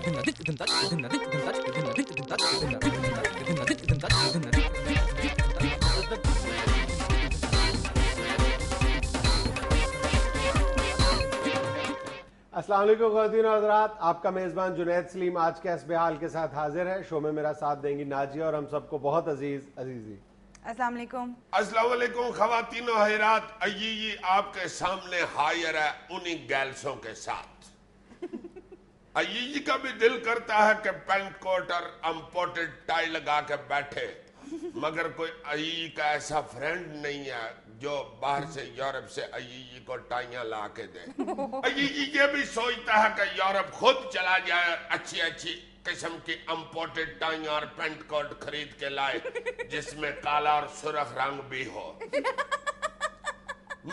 السلام علیکم خواتین و حضرات، آپ کا میزبان جنید سلیم آج کے حسب حال کے ساتھ حاضر ہے. شو میں میرا ساتھ دیں گی ناجیہ اور ہم سب کو بہت عزیزی. السلام علیکم. السلام علیکم خواتین و حضرات. یہ آپ کے سامنے حاضر ہے انہی گیلسوں کے ساتھ. یہ کا بھی دل کرتا ہے کہ پینٹ کوٹ اور امپورٹڈ ٹائی لگا کے بیٹھے، مگر کوئی کا ایسا فرینڈ نہیں ہے جو باہر سے یورپ سے کو ٹائیاں لا کے دے. یہ بھی سوچتا ہے کہ یورپ خود چلا جائے اور اچھی قسم کی امپورٹڈ ٹائیاں اور پینٹ کوٹ خرید کے لائے جس میں کالا اور سرخ رنگ بھی ہو،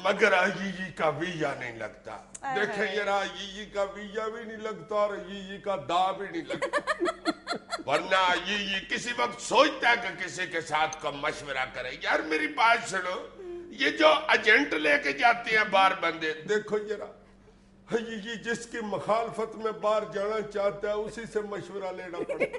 مگر کا ویزا نہیں لگتا. دیکھیں ذرا کا ویزا بھی نہیں لگتا اور کا دا بھی نہیں لگتا. ورنہ کسی وقت سوچتا ہے کہ کسی کے ساتھ کو مشورہ کرے. یار میری بات سنو، یہ جو ایجنٹ لے کے جاتے ہیں باہر بندے، دیکھو ذرا جس کی مخالفت میں باہر جانا چاہتا ہے اسی سے مشورہ لینا پڑتا ہے.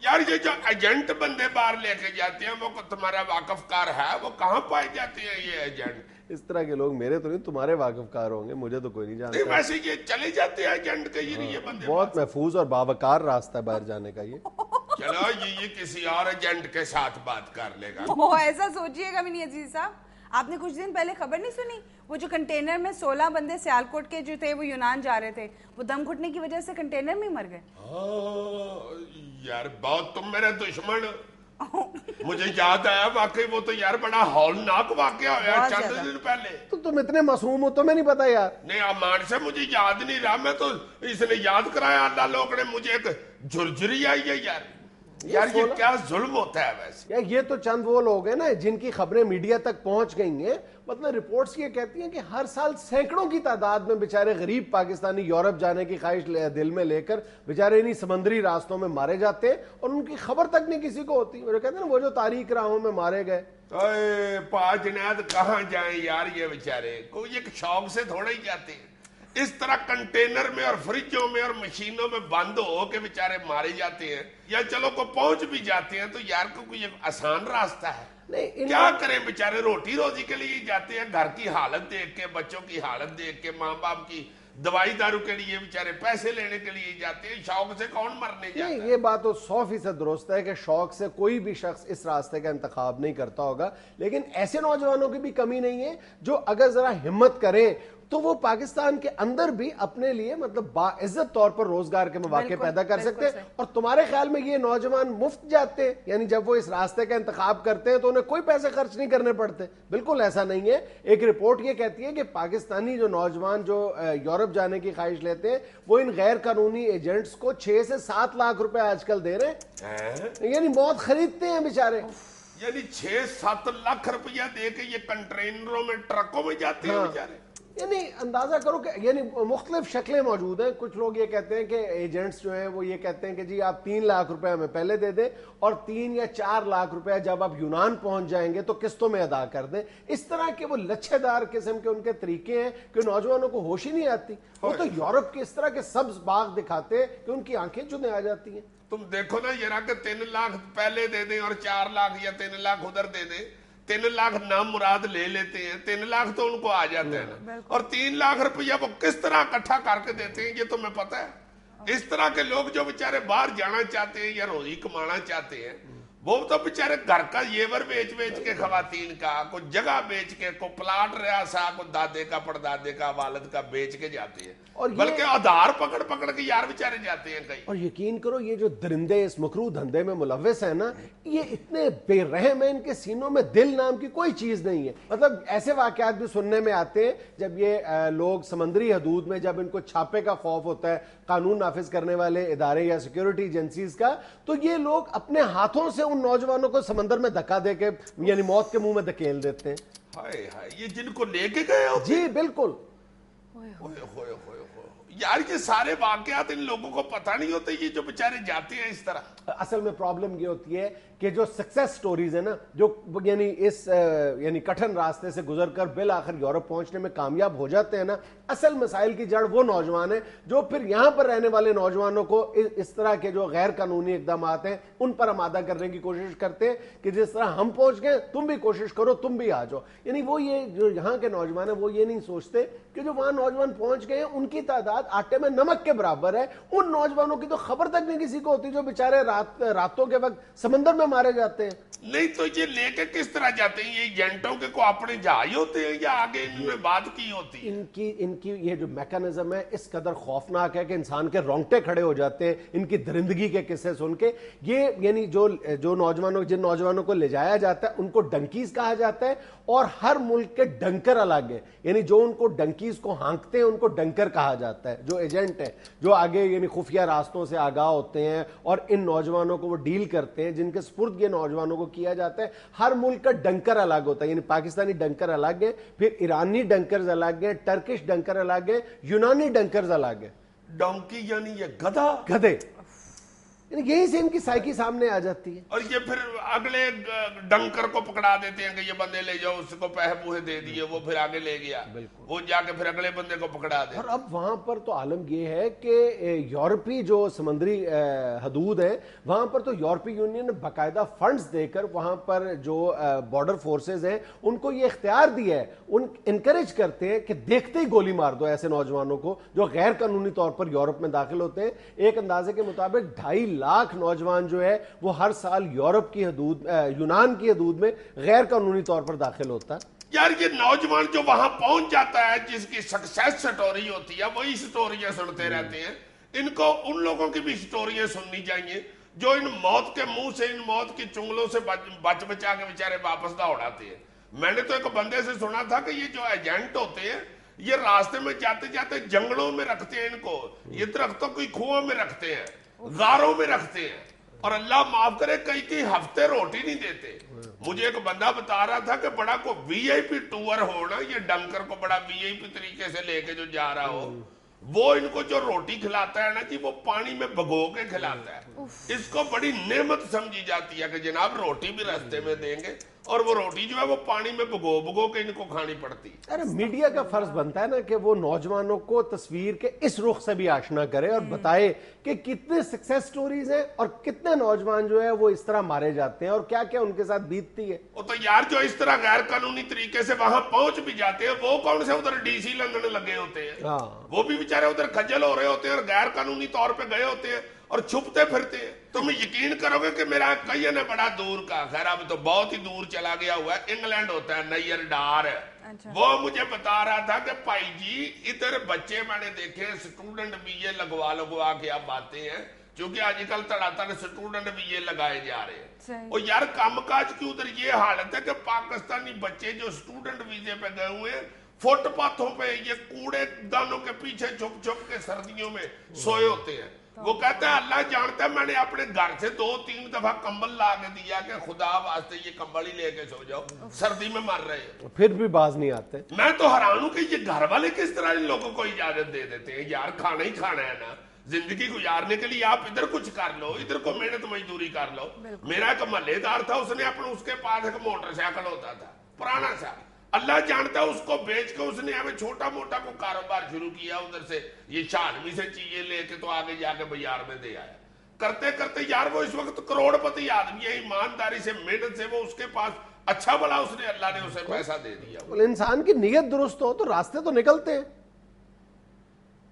یار یہ جو ایجنٹ بندے باہر لے کے جاتے ہیں وہ تمہارا واقف کار ہے؟ وہ کہاں پائے جاتے ہیں یہ ایجنٹ؟ اس طرح کے لوگ میرے تو نہیں، تمہارے واقف کار ہوں گے، مجھے تو کوئی نہیں جانتا. ویسے یہ چلے جاتے ہیں ایجنٹ کے یہ بندے. بہت محفوظ اور باوقار راستہ ہے باہر جانے کا. یہ چلو یہ کسی اور ایجنٹ کے ساتھ بات کر لے گا. ایسا سوچئے گا بھی نہیں عزیز صاحب. آپ نے کچھ دن پہلے خبر نہیں سنی؟ وہ جو کنٹینر میں 16 بندے سیالکوٹ کے جو تھے وہ یونان جا رہے تھے، وہ دم گھٹنے کی وجہ سے کنٹینر میں ہی مر گئے. یار بہت تم میرے دشمن. مجھے یاد آیا واقعی وہ تو یار بڑا ہولناک واقعہ ہوا چند دن پہلے. تو تم اتنے معصوم ہو، تمہیں نہیں پتا یار؟ نہیں امان سے مجھے یاد نہیں رہا، میں تو اس نے یاد کرایا. اللہ لوگ نے مجھے ایک جھرجھری آئی ہے. یار یہ کیا ظلم ہوتا ہے ویسے. یہ تو چند وہ لوگ ہیں نا جن کی خبریں میڈیا تک پہنچ گئی ہیں. مطلب رپورٹس یہ کہتی ہیں کہ ہر سال سینکڑوں کی تعداد میں بیچارے غریب پاکستانی یورپ جانے کی خواہش دل میں لے کر بیچارے انہی سمندری راستوں میں مارے جاتے ہیں اور ان کی خبر تک نہیں کسی کو ہوتی. وہ کہتے ہیں نا وہ جو تاریک راہوں میں مارے گئے. پانچ جنید کہاں جائیں یار یہ بیچارے، کوئی ایک شوق سے تھوڑا ہی جاتے ہیں. اس طرح کنٹینر میں اور فریجوں میں اور مشینوں میں بند ہو کے بیچارے مارے جاتے ہیں، یا چلو کو پہنچ بھی جاتے ہیں تو یار کو کوئی آسان راستہ ہے؟ کیا کریں بیچارے، روٹی روزی کے لیے جاتے ہیں. گھر کی حالت دیکھ کے، بچوں کی حالت دیکھ کے، ماں باپ کی دوائی دارو کے لیے بیچارے پیسے لینے کے لیے جاتے ہیں. شوق سے کون مرنے جاتا ہے؟ یہ بات تو 100% درست ہے کہ شوق سے کوئی بھی شخص اس راستے کا انتخاب نہیں کرتا ہوگا، لیکن ایسے نوجوانوں کی بھی کمی نہیں ہے جو اگر ذرا ہمت کریں تو وہ پاکستان کے اندر بھی اپنے لیے مطلب باعزت طور پر روزگار کے مواقع پیدا کر سکتے ہیں. اور تمہارے خیال میں یہ نوجوان مفت جاتے ہیں؟ یعنی جب وہ اس راستے کا انتخاب کرتے ہیں تو انہیں کوئی پیسے خرچ نہیں کرنے پڑتے؟ بالکل ایسا نہیں ہے. ایک رپورٹ یہ کہتی ہے کہ پاکستانی جو نوجوان جو یورپ جانے کی خواہش لیتے ہیں وہ ان غیر قانونی ایجنٹس کو 6 سے 7 لاکھ روپے آج کل دے رہے ہیں. یعنی بہت خریدتے ہیں بیچارے. یعنی 6-7 لاکھ روپیہ دے کے یہ کنٹینروں میں ٹرکوں میں جاتے ہیں بیچارے. یعنی اندازہ کرو کہ یعنی مختلف شکلیں موجود ہیں. کچھ لوگ یہ کہتے ہیں کہ ایجنٹس جو ہیں وہ یہ کہتے ہیں کہ جی آپ 3 لاکھ روپے ہمیں پہلے دے دیں اور 3 یا 4 لاکھ روپے جب آپ یونان پہنچ جائیں گے تو قسطوں میں ادا کر دیں. اس طرح کے وہ لچھے دار قسم کے ان کے طریقے ہیں کہ نوجوانوں کو ہوش ہی نہیں آتی. وہ تو یورپ کے اس طرح کے سبز باغ دکھاتے ہیں کہ ان کی آنکھیں چنے آ جاتی ہیں. تم دیکھو نا یہ کہ 3 لاکھ پہلے دے دیں اور 4 لاکھ یا 3 لاکھ ادھر دے دیں. 3 لاکھ نام مراد لے لیتے ہیں. 3 لاکھ تو ان کو آ جاتے ہیں نا، اور 3 لاکھ روپیہ وہ کس طرح اکٹھا کر کے دیتے ہیں یہ تمہیں پتہ ہے؟ اس طرح کے لوگ جو بیچارے باہر جانا چاہتے ہیں یا روزی کمانا چاہتے ہیں وہ تو بیچارے گھر کا زیور بیچ کے، خواتین کا کوئی جگہ بیچ کے، کوئی پلاٹ رہا سا، کوئی دادے کا پردادے کا والد کا بیچ کے جاتے ہیں، بلکہ آدھار پکڑ کے یار بیچارے جاتے ہیں کہیں. اور یقین کرو یہ جو درندے اس مکروہ دھندے میں ملوث ہیں نا یہ اتنے بے رحم ہیں، ان کے سینوں میں دل نام کی کوئی چیز نہیں ہے. مطلب ایسے واقعات بھی سننے میں آتے ہیں جب یہ لوگ سمندری حدود میں جب ان کو چھاپے کا خوف ہوتا ہے قانون نافذ کرنے والے ادارے یا سیکیورٹی ایجنسیز کا، تو یہ لوگ اپنے ہاتھوں سے ان نوجوانوں کو سمندر میں دھکا دے کے یعنی موت کے منہ میں دھکیل دیتے ہیں. ہائے ہائے، یہ جن کو لے کے گئے ہو؟ جی بالکل. यार ये सारे वाकयात इन लोगों को पता नहीं होते, ये जो बेचारे जाते हैं इस तरह। असल में प्रॉब्लम ये होती है कि जो सक्सेस स्टोरीज है ना, जो यानी इस यानी कठिन रास्ते से गुजरकर बिल आखिर यूरोप पहुंचने में कामयाब हो जाते हैं ना, असल मसाइल की जड़ वो नौजवान है जो फिर यहां पर रहने वाले नौजवानों को इस तरह के जो गैर कानूनी इकदाम हैं उन पर आमादा करने की कोशिश करते हैं कि जिस तरह हम पहुंच गए तुम भी कोशिश करो, तुम भी आ जाओ। यानी वो ये जो यहाँ के नौजवान है वो ये नहीं सोचते कि जो वहां नौजवान पहुंच गए हैं उनकी तादाद आटे में नमक के बराबर है। उन नौजवानों की तो खबर तक नहीं किसी को होती जो बेचारे रातों के वक्त समंदर में मारे जाते हैं। नहीं तो ये लेके किस तरह जाते हैं? ये एजेंटों के को अपने जहाज होते हैं या आगे इनमें बात की होती है? इनकी ये जो मैकेनिज्म है इस कदर खौफनाक है कि इंसान के रोंगटे खड़े हो जाते हैं इनकी दरिंदगी के किस्से सुन के। ये यानी जो नौजवानों जिन नौजवानों को ले जाया जाता है उनको डंकीज कहा जाता है, और हर मुल्क के डंकर अलग है। यानी जो उनको डंकीज को हाँकते हैं उनको डंकर कहा जाता है। जो एजेंट है जो आगे यानी खुफिया रास्तों से आगाह होते हैं और इन नौजवानों को वो डील करते हैं, जिनके स्पुर्द ये नौजवानों को किया जाता है। हर मुल्क का डंकर अलग होता है, यानी पाकिस्तानी डंकर अलग है, फिर ईरानी डंकर अलग है, टर्किश डंकर अलग है, यूनानी डंकर अलग है। डोंकी यानी ये गधा, गधे, यही से इनकी साइकी सामने आ जाती है। और ये फिर अगले डंकर को पकड़ा देते हैं कि ये बंदे ले जाओ, उसको पैसे पूहे दे दिए, वो फिर आगे ले गया, वो जाके फिर अगले बंदे को पकड़ा दे। और अब वहां पर तो आलम ये है कि यूरोपी जो समुद्री हदूद है वहां पर तो यूरोपीय यूनियन ने बाकायदा फंड्स देकर वहां पर जो बॉर्डर फोर्सेज हैं उनको ये इख्तियार दिया है, उन इनकरेज करते हैं कि देखते ही गोली मार दो ऐसे नौजवानों को जो गैर कानूनी तौर पर यूरोप में दाखिल होते हैं। एक अंदाजे के मुताबिक 2.5 लाख नौजवान जो है वो हर साल यूरोप की हदूद यूनान की हदूद में गैर कानूनी तौर पर दाखिल होता है। यार ये नौजवान जो वहां पहुंच जाता है जिसकी सक्सेस स्टोरी होती है वही स्टोरियां सुनते रहते हैं। इनको उन लोगों की भी स्टोरियां सुननी चाहिए जो इन मौत के मुंह से, इन मौत की चुंगलों से बच बचा के बेचारे वापस दौड़ाते हैं। मैंने तो एक बंदे से सुना था कि ये जो एजेंट होते हैं ये रास्ते में जाते जाते जंगलों में रखते हैं इनको, ये दरख्तों की खुओं में रखते हैं, गारों में रखते हैं, और अल्लाह माफ करे कई हफ्ते रोटी नहीं देते। मुझे एक बंदा बता रहा था कि बड़ा को वीआईपी टूर हो ना, ये डंकर को बड़ा वीआईपी तरीके से लेके जो जा रहा हो, वो इनको जो रोटी खिलाता है ना जी, वो पानी में भगो के खिलाता है। इसको बड़ी नेमत समझी जाती है कि जनाब रोटी भी रास्ते में देंगे, और वो रोटी जो है वो पानी में भगो के इनको खानी पड़ती है। अरे मीडिया का फर्ज बनता है ना कि वो नौजवानों को तस्वीर के इस रुख से भी आशना करे और बताए कि कितने सक्सेस स्टोरीज हैं और कितने नौजवान जो है वो इस तरह मारे जाते हैं और क्या क्या उनके साथ बीतती है। तो यार जो इस तरह गैर कानूनी तरीके से वहां पहुंच भी जाते हैं वो कौन से उधर डीसी लंदन लगे होते हैं, वो भी बेचारे उधर खज्जल हो रहे होते हैं और गैर कानूनी तौर पे गए होते हैं और छुपते फिरते हैं। तुम यकीन करोगे कि मेरा कई ने बड़ा दूर का, खैर अब तो बहुत ही दूर चला गया हुआ है, इंग्लैंड होता है नैयर डार, वो मुझे बता रहा था कि भाई जी इधर बच्चे मैंने देखे स्टूडेंट बीए लगवा के अब आते हैं, क्योंकि आजकल तड़ातड़ स्टूडेंट बीए लगाए जा रहे हैं। और यार कामकाज की उधर ये हालत है कि पाकिस्तानी बच्चे जो स्टूडेंट वीजे पे गए हुए हैं फुटपाथों पे ये कूड़े दानों के पीछे छुप छुप के सर्दियों में सोए होते हैं। वो कहता है अल्लाह जानता है मैंने अपने घर से 2-3 दफा कंबल ला के दिया कि खुदा वास्ते ये कंबल ही लेके सो जाओ, सर्दी में मर रहे हैं, फिर भी बाज नहीं आते। मैं तो हैरान हूं कि ये घर वाले किस तरह इन लोगों को इजाजत दे देते हैं। यार खाना ही खाना है ना, जिंदगी गुजारने के लिए आप इधर कुछ कर लो, इधर को मेहनत मजदूरी कर लो। मेरा एक महल्लेदार था, उसने अपने उसके पास एक मोटरसाइकिल होता था पुराना सा, अल्लाह जानता है उसको बेच के उसने हमें छोटा मोटा को कारोबार शुरू किया, उधर से ये 96 से चीजें लेके तो आगे जाके बाजार में दे आया। करते करते यार वो इस वक्त करोड़पति आदमी है, ईमानदारी से मेहनत से वो उसके पास अच्छा भला उसने अल्लाह ने उसे पैसा दे दिया। इंसान की नीयत दुरुस्त हो तो रास्ते तो निकलते हैं।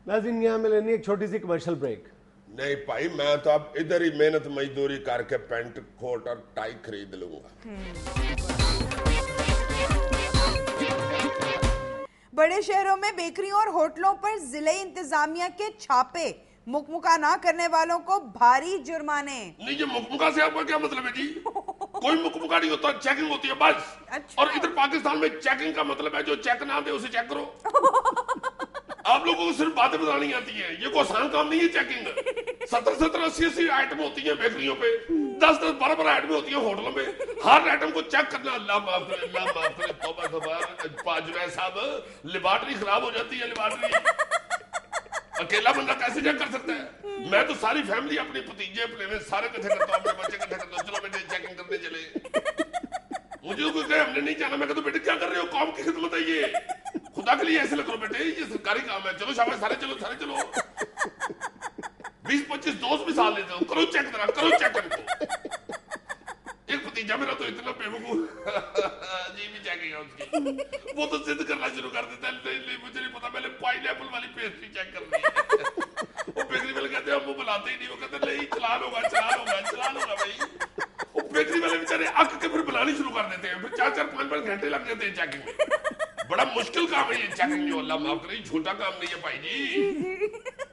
नाज़रीन यहाँ में लेनी एक छोटी सी कमर्शियल ब्रेक। नहीं भाई मैं तो अब इधर ही मेहनत मजदूरी करके पैंट कोट और टाई खरीद लूंगा। बड़े शहरों में बेकरियों और होटलों पर जिले इंतजामिया के छापे, मुकमुका ना करने वालों को भारी जुर्माने। नहीं ये मुकमुका से आपका क्या मतलब है जी? कोई मुकमुका नहीं होता, चेकिंग होती है बस। अच्छा। और इधर पाकिस्तान में चेकिंग का मतलब है जो चेक ना दे उसे चेक करो। आप लोगों को सिर्फ बातें बतानी आती है, ये कोई आसान काम नहीं है चेकिंग। 70-70, 80-80 आइटम होती है बेकरियों पे, 10-10, 12-12 आइटम होती है होटलों में, हर आइटम को चेक करना। अल्लाह माफ करे, अल्लाह माफ करे, तौबा तौबा। पाजरा साहब लेबॉर्टरी खराब हो जाती है, लेबॉर्टरी अकेला बंदा कैसे चेक कर सकता है? मैं तो सारी फैमिली, अपनी भतीजे अपने सारे इकट्ठे करता हूँ, अपने बच्चे इकट्ठे करता हूँ, चलो बेटे चेकिंग करने चले। मुझे तो कोई कहे हमने नहीं जाना, मैं कहता बेटे क्या कर रहे हो, कौम की खिदमत है ये, खुदा के लिए ऐसे लग रहा बेटे, ये सरकारी काम है, चलो शाबाश सारे चलो सारे चलो। 20-25 दोस्त भी साथ लेते हो, करो चेक जरा, करो चेक इनको। एक भतीजा मेरा तो इतना बेवकूफ जी भी चेकिंग है उसकी, वो तो जिद करना शुरू कर देता है, नहीं मुझे नहीं पता, पहले पाइनएप्पल वाली पेस्ट्री चेक करनी है। वो बेकरी वाले कहते हैं हम वो बुलाते ही नहीं, वो कहते नहीं चला लूंगा भाई। वो बेकरी वाले बेचारे अक के फिर बुलानी शुरू कर देते हैं, फिर 4-5 घंटे लग जाते हैं चेकिंग में। बड़ा मुश्किल काम है ये चेकिंग, जो अल्लाह माफ करे, झूठा काम नहीं है भाई जी।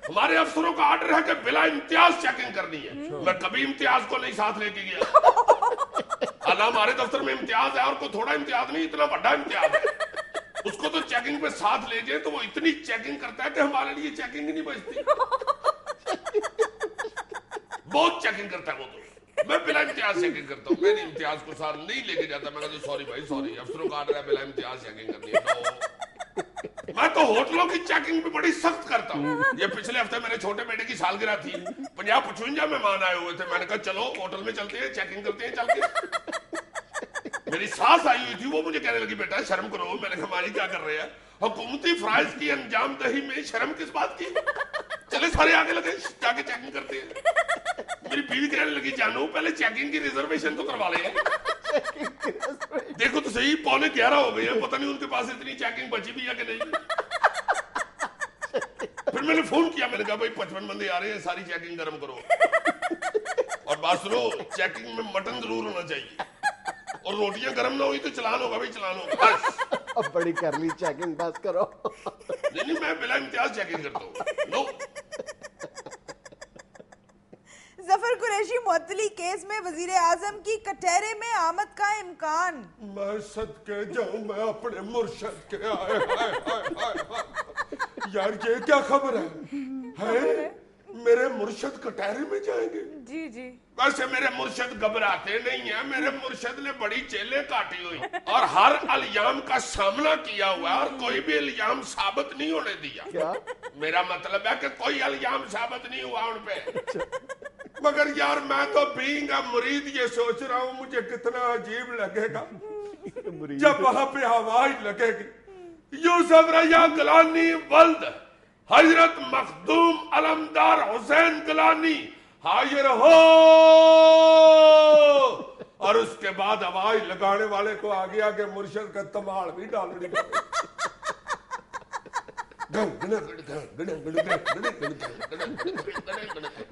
हमारे अफसरों का आर्डर है कि बिला इम्तियाज चेकिंग करनी है। मैं कभी इम्तियाज को नहीं साथ लेके गया। अल्लाह हमारे दफ्तर में इम्तियाज है, और कोई थोड़ा इम्तियाज नहीं, इतना बड़ा इम्तियाज है। उसको तो चेकिंग पे साथ ले जाए तो वो इतनी चेकिंग करता है कि हमारे लिए चेकिंग ही नहीं बचती। बहुत चेकिंग करता है वो तो। मैं बिला इम्तियाज चेकिंग करता हूँ, मैंने इम्तियाज को साथ नहीं लेके जाता। मैं कहता सॉरी भाई सॉरी, अफसरों का आर्डर है बिला इम्तियाज चेकिंग करनी है। मैं तो होटलों की चेकिंग भी बड़ी सख्त करता हूँ। ये पिछले हफ्ते मेरे छोटे बेटे की सालगिरह थी, 50-55 मेहमान आए हुए थे। मैंने कहा चलो होटल में चलते हैं, चेकिंग करते हैं चल के। मेरी सास आई हुई थी, वो मुझे कहने लगी बेटा शर्म करो। मैंने कहा मारी क्या कर रहे हैं, हुकूमती फराइज की अंजाम दही में शर्म किस बात की। चले सारे आगे लगे, जाके चेकिंग करते हैं। मेरी बीवी कहने लगी जानू पहले चेकिंग की रिजर्वेशन तो करवा ले। देखो तो सही 11:15 हो गए हैं, पता नहीं उनके पास इतनी चेकिंग बची भी है कि नहीं। फिर मैंने फोन किया, मैंने कहा भाई 55 बंदे आ रहे हैं, सारी चेकिंग गर्म करो। और बात सुनो, चेकिंग में मटन जरूर होना चाहिए, और रोटियां गर्म ना हुई तो चलान होगा भाई, चलान होगा बस। अब बड़ी कर ली चेकिंग, बस करो। नहीं मैं बिला इम्तियाज चेकिंग करता हूँ। नो जफर कुरैशी मुअत्तली केस में वजीर आजम की कटहरे में आमद का इम्कान। मैं सदके जाऊं मैं अपने मुर्शद के, आए हाय हाय हाय। यार ये क्या खबर है? मेरे मुर्शद कटहरे में जाएंगे? जी जी। वैसे मेरे मुर्शद घबराते नहीं है, मेरे मुर्शद ने बड़ी चेले काटी हुई और हर इल्जाम का सामना किया हुआ और कोई भी इल्जाम साबित नहीं होने दिया। क्या? मेरा मतलब है कि कोई इल्जाम साबित नहीं हुआ उन पे। मगर यार मैं तो बीइंग अ मुरीद ये सोच रहा हूँ मुझे कितना अजीब लगेगा जब वहां पे आवाज लगेगी यूसुफ रया गिलानी वल्द हजरत मखदूम अलमदार हुसैन गिलानी हाजिर हो, और उसके बाद आवाज लगाने वाले को आ गया कि मुर्शद का तमाल भी डालनी।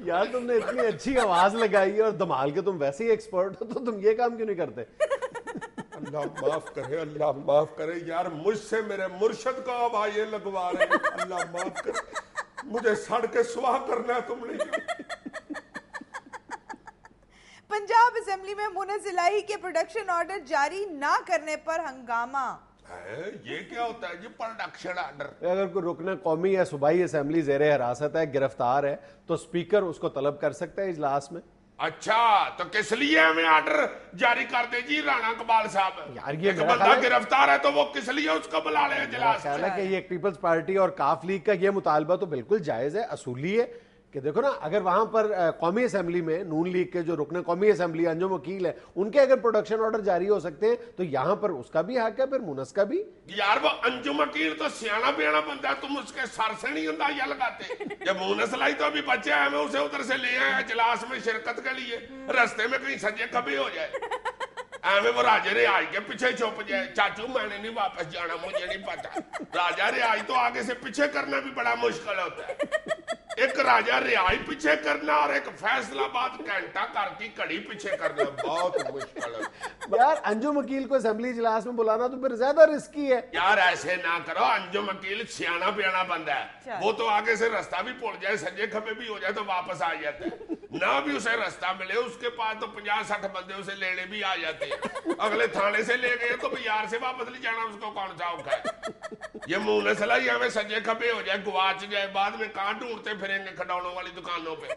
यार तुमने इतनी अच्छी आवाज लगाई और धमाल के तुम वैसे ही एक्सपर्ट हो, तो तुम ये काम क्यों नहीं करते? अल्लाह माफ करे, अल्लाह माफ करे। यार मुझसे मेरे मुर्शद को अब आइए लगवा रहे हैं। अल्लाह माफ करे, मुझे सड़ के सुहा करना है तुम नहीं। पंजाब असेंबली में मुनस इलाही के प्रोडक्शन ऑर्डर जारी ना करने पर हंगामा। ये क्या होता है जी प्रोडक्शन ऑर्डर? अगर कोई रुकना कौमी या सूबाई असेंबली जेरे हिरासत है, गिरफ्तार है, तो स्पीकर उसको तलब कर सकता है इजलास में। अच्छा तो किस लिए हमें ऑर्डर जारी कर दे जी राणा कबाल साहब? यार ये एक बंदा गिरफ्तार है तो वो किस लिए उसको बुला ले इजलास में? कि ये पीपल्स पार्टी और काफ लीग का ये मुतालबा तो बिल्कुल जायज है, असूली है कि देखो ना, अगर वहां पर कौमी असेंबली में नून लीग के जो रुकने कौमी असेंबली अंजुम वकील है उनके अगर प्रोडक्शन ऑर्डर जारी हो सकते हैं तो यहां पर उसका भी हक है, फिर मुनस का भी। यार वो अंजुम वकील तो सियाना बियाना बंदा है, तुम उसके सर से नहीं अंदाजा लगाते। जब मुनस लाई तो अभी बच्चे आए, मैं उसे उधर से ले आया इजलास में शिरकत के लिए, रास्ते में कहीं सजे खबे हो जाए एवं वो राजा रियाज के पीछे छुप जाए, चाचू मैंने नहीं वापस जाना, मुझे नहीं पता। राजा रियाज तो आगे से पीछे करना भी बड़ा मुश्किल होता है। एक राजा रियाज पीछे करना और एक फैसलाबाद घंटा घर की घड़ी पीछे करना बहुत मुश्किल है। यार अंजुम वकील को असेंबली इजलास में बुलाना तो फिर ज्यादा रिस्की है। यार ऐसे ना करो, अंजुम वकील सियाना पियाना बंदा है, वो तो आगे से रास्ता भी भूल जाए, सज्जे खबे भी हो जाए तो वापस आ जाता है। ना भी उसे रास्ता मिले उसके पास तो 50-60 बंदे उसे लेने भी आ जाते हैं। अगले थाने से ले गए तो यार से वापस ले जाना उसको कौन सा औखा है। ये मुंह नसला ही हमें सज्जे खबे हो जाए, गुआच जाए, बाद में कहां ढूंढते फिरेंगे खिलौनों वाली दुकानों पे।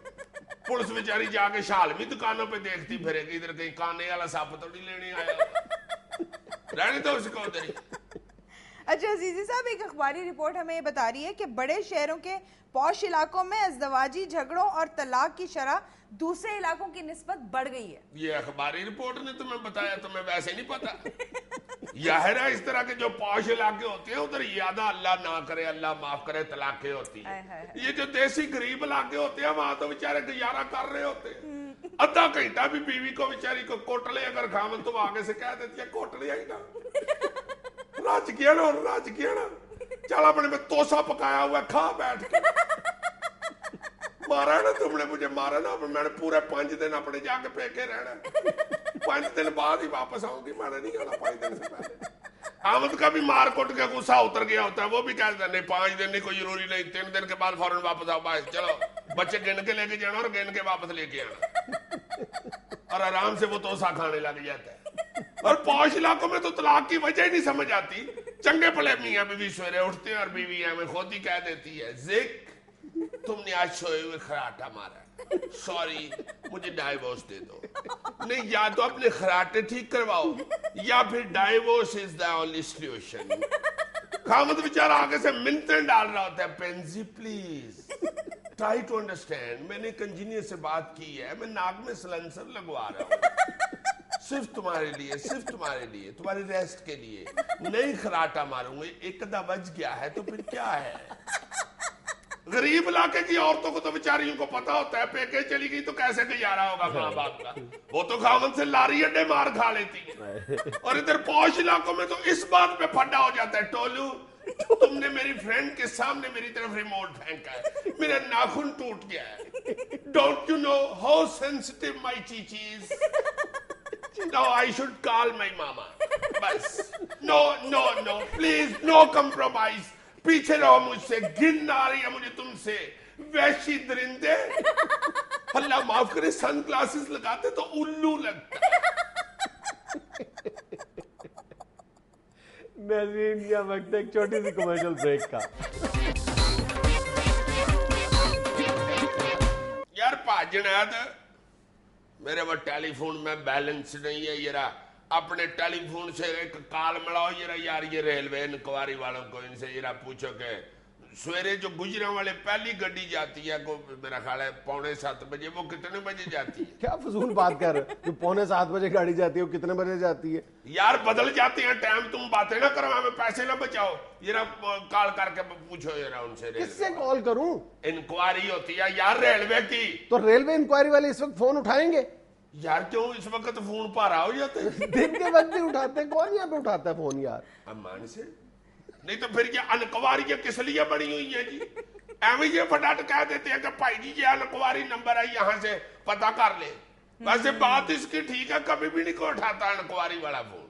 पुलिस बेचारी जाके शालमी दुकानों पे देखती फिरेगी, इधर कहीं काने वाला साफ तो नहीं लेने आया। रहने दो उसको उधर ही। اچھا عزیزی صاحب، ایک اخباری رپورٹ ہمیں یہ بتا رہی ہے کہ بڑے شہروں کے پوش علاقوں میں ازدواجی جھگڑوں اور طلاق کی شرح دوسرے علاقوں کی نسبت بڑھ گئی ہے. یہ اخباری رپورٹ نے تمہیں بتایا؟ تمہیں ویسے نہیں پتا؟ ظاہر ہے اس طرح کے جو پوش علاقے ہوتے ہیں ادھر زیادہ اللہ نہ کرے اللہ معاف کرے طلاقیں ہوتی ہیں. یہ جو دیسی غریب علاقے ہوتے ہیں وہاں تو بیچارے گزارا کر رہے ہوتے ہیں. آدھا گھنٹہ بھی بیوی کو بیچاری کو کوٹ لے اگر خامن تو آگے سے کہہ دیتی ہے کوٹ لے آئی نا، راج کیا نا چل اپنے میں توسا پکایا ہوا کھا بیٹھ کے. مارا نا تم نے مجھے، مارا نا میں نے پورے 5 دن اپنے جا کے پیکے رہنا. 5 دن بعد ہی واپس آؤں گی، میں نے نہیں کہنا 5 دن سے پہلے. آمد کا بھی مار کوٹ کے غصہ اتر گیا ہوتا ہے، وہ بھی کہتا ہے نہیں 5 دن نہیں کوئی ضروری نہیں، 3 دن کے بعد فوراً واپس آؤ. بس چلو بچے گن کے لے کے جانا اور گن کے واپس لے کے آنا، اور آرام سے وہ توسا کھانے لگ جاتا ہے. اور پوش علاقوں میں تو طلاق کی وجہ ہی نہیں سمجھ آتی. چنگے پلے میاں بیوی سویرے اٹھتے ہیں اور بیوی ہمیں خود ہی کہہ دیتی ہے زک تم نے آج سوئے ہوئے خراٹا مارا، سوری مجھے ڈائیورس دے دو. نہیں، یا تو اپنے خراٹے ٹھیک کرواؤ یا پھر divorce is the only solution. Hamid بیچارہ آگے سے منتیں ڈال رہا ہوتا ہے، Pansy please try to understand, میں نے ایک انجینئر سے بات کی ہے، میں ناک میں سلنسر لگوا رہا ہوں صرف تمہارے لیے، صرف تمہارے لیے، تمہاری ریسٹ کے لیے. نہیں خراٹا ماروں گے، ایک ادا بج گیا ہے تو پھر کیا ہے. غریب علاقے کی عورتوں کو تو بیچاریوں کو پتا ہوتا ہے پیکے چلی گئی تو کیسے گزارا ہوگا ماں باپ کا، وہ تو خاوند سے لاری اڈے مار کھا لیتی ہیں. اور ادھر پوش علاقوں میں تو اس بات پہ پھڈا ہو جاتا ہے، ٹولو تم نے میری فرینڈ کے سامنے میری طرف ریموٹ پھینکا ہے، میرا ناخن ٹوٹ گیا ہے. Don't you know how sensitive my چیچیز. No, I should call my mama. بس no, please, no compromise. پیچھے رہو مجھ سے، گن آ رہی ہے مجھے تم سے وحشی درندے. اللہ معاف کرے سن گلاسز لگاتے تو الو لگتا ہے. ناظرین یہ وقت ایک چھوٹی سی کمرشل بریک کا. یار پاجناد میرے وہ ٹیلی فون میں بیلنس نہیں ہے، یہ اپنے ٹیلی فون سے ایک کال ملاؤ یار یہ ریلوے انکوائری والوں کو، ان سے ذرا پوچھو کہ سویرے جو گجرا والے پہلی گڈی جاتی ہے میرا خیال ہے 6:45 بجے، وہ کتنے بجے جاتی ہے؟ کیا فضول بات کر رہے جو 6:45 بجے گاڑی جاتی ہے وہ کتنے بجے جاتی ہے؟ یار بدل جاتے ہیں ٹائم، تم باتیں نہ کرو، ہمیں پیسے نہ بچاؤ. ذرا کال کر کے پوچھو ذرا ان سے. کس سے کال کروں؟ انکوائری ہوتی ہے یار ریلوے کی. تو ریلوے انکوائری والے اس وقت فون اٹھائیں گے؟ یار کیوں اس وقت فون پارا ہو جاتے ہیں؟ دن کے وقت بھی اٹھاتے ہیں، کون یہاں پہ اٹھاتا ہے فون یار؟ امان سے نہیں تو پھر یہ انکواری کس لیے بڑی ہوئی ہیں جی؟ ایویں یہ فٹاٹ کہہ دیتے ہیں کہ بھائی جی یہ انکواری نمبر ہے یہاں سے پتہ کر لے. ویسے بات اس کی ٹھیک ہے، کبھی بھی نہیں کو اٹھاتا انکواری والا فون.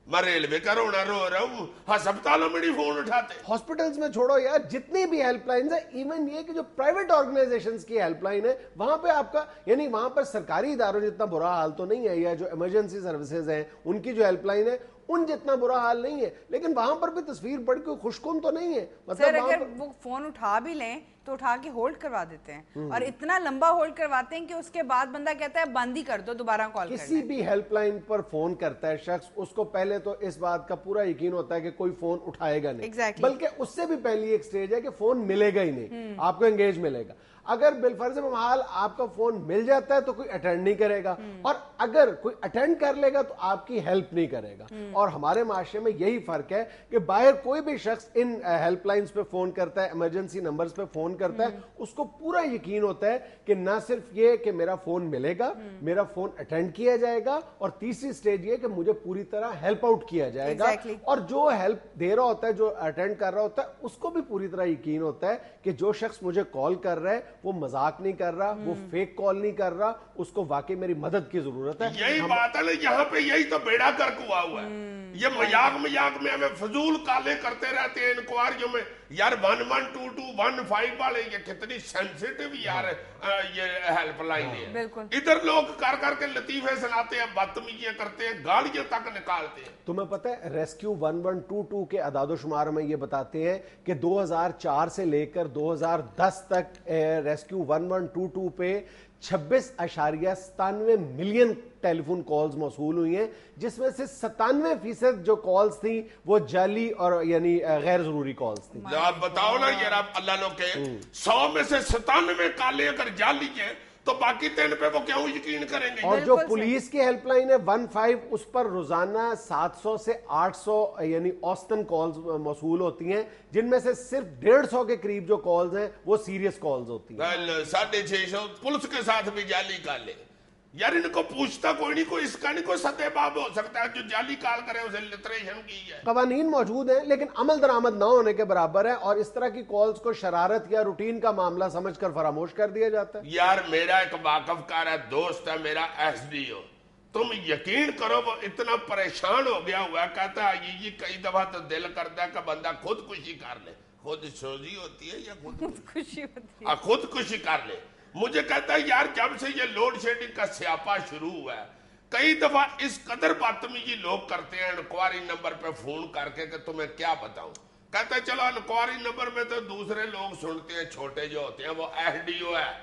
میں ریلوے کا رونا رو رہا ہوں، ہسپتالوں میں نہیں فون اٹھاتے. ہاسپٹلز میں چھوڑو یار، جتنی بھی ہیلپ لائنز ہیں، ایون یہ کہ جو پرائیویٹ آرگنائزیشنز کی ہیلپ لائن ہے وہاں پہ آپ کا یعنی وہاں پر سرکاری اداروں جتنا برا حال تو نہیں ہے، یا جو ایمرجنسی سروسز ہیں ان کی جو ہیلپ لائن ہے ان جتنا برا حال نہیں ہے، لیکن وہاں پر بھی تصویر بڑھ کے خوشکن تو نہیں ہے. سر اگر وہ فون اٹھا بھی لیں تو اٹھا کے ہولڈ کروا دیتے ہیں، اور اتنا لمبا ہولڈ کرواتے ہیں کہ اس کے بعد بندہ کہتا ہے بند ہی کر دو، دوبارہ کال کرنا. کسی بھی ہیلپ لائن پر فون کرتا ہے شخص، اس کو پہلے تو اس بات کا پورا یقین ہوتا ہے کہ کوئی فون اٹھائے گا نہیں، بلکہ اس سے بھی پہلی ایک سٹیج ہے کہ فون ملے گا ہی نہیں، آپ کو انگیج ملے گا. اگر بالفرض محال آپ کا فون مل جاتا ہے تو کوئی اٹینڈ نہیں کرے گا، اور اگر کوئی اٹینڈ کر لے گا تو آپ کی ہیلپ نہیں کرے گا. اور ہمارے معاشرے میں یہی فرق ہے کہ باہر کوئی بھی شخص ان ہیلپ لائنز پہ فون کرتا ہے، ایمرجنسی نمبرز پہ فون کرتا ہے، اس کو پورا یقین ہوتا ہے کہ نہ صرف یہ کہ میرا فون ملے گا، میرا فون اٹینڈ کیا جائے گا، اور تیسری سٹیج یہ کہ مجھے پوری طرح ہیلپ آؤٹ کیا جائے گا. اور جو ہیلپ دے رہا ہوتا ہے، جو اٹینڈ کر رہا ہوتا ہے، اس کو بھی پوری طرح یقین ہوتا ہے کہ جو شخص مجھے کال کر رہا ہے وہ مذاق نہیں کر رہا، وہ فیک کال نہیں کر رہا، اس کو واقعی میری مدد کی ضرورت ہے. یہی بات ہے نا، یہاں پہ یہی تو بیڑا کرک ہوا ہوا ہے. یہ مذاق میں ہمیں فضول کالیں کرتے رہتے ہیں انکوائریوں میں. یار 1122 15 والے یہ کتنی سینسیٹیو یار یہ ہیلپ لائن ہے. ادھر لوگ کر کر کے لطیفے سناتے ہیں، بدتمیزیاں کرتے ہیں، گالیاں تک نکالتے ہیں. تمہیں پتہ ہے ریسکیو 1122 کے اعداد و شمار میں یہ بتاتے ہیں کہ 2004 سے لے کر 2010 تک रेस्क्यू 1122 पे 26.97 मिलियन टेलीफोन कॉल्स मौसूल हुई हैं, जिसमें से 97% जो कॉल्स थी वो जाली और यानी गैर जरूरी कॉल्स थी। आप बताओ ना यार, आप अल्लाह के 100 में से 97 काले अगर जाली हैं तो बाकी 3 पे वो क्यों यकीन करेंगे? और जो पुलिस की हेल्पलाइन है 15, उस पर रोजाना 700 से 800 यानी औसतन कॉल्स मौसूल होती हैं, जिनमें से सिर्फ 150 के करीब जो कॉल्स हैं वो सीरियस कॉल्स होती हैं। 650 पुलिस के साथ भी जाली काले। यार इनको पूछता कोई नहीं, कोई इसका नहीं कोई सतेबाब हो सकता है जो जाली काल करे, उसे लिटरेशन की है। कवानीन मौजूद हैं लेकिन अमल दरामद ना होने के बराबर है, और इस तरह की कॉल्स को शरारत या रूटीन का मामला समझकर फरामोश कर दिया जाता है। यार मेरा एक वाकफकार है, दोस्त है मेरा SDO, तुम यकीन करो वो इतना परेशान हो गया हुआ, कहता है ये कई दफा तो दिल करता है कि बंदा खुदकुशी कर ले। खुदसोजी होती है या खुदकुशी होती है? खुदकुशी कर ले। मुझे कहता है यार जब से ये लोड शेडिंग का स्यापा शुरू हुआ है, कई दफा इस कदर बदतमीजी लोग करते हैं इंक्वायरी नंबर पे फोन करके कि तुम्हें क्या बताऊं। कहता है चलो इंक्वायरी नंबर में तो दूसरे लोग सुनते हैं, छोटे जो होते हैं वो SDO है।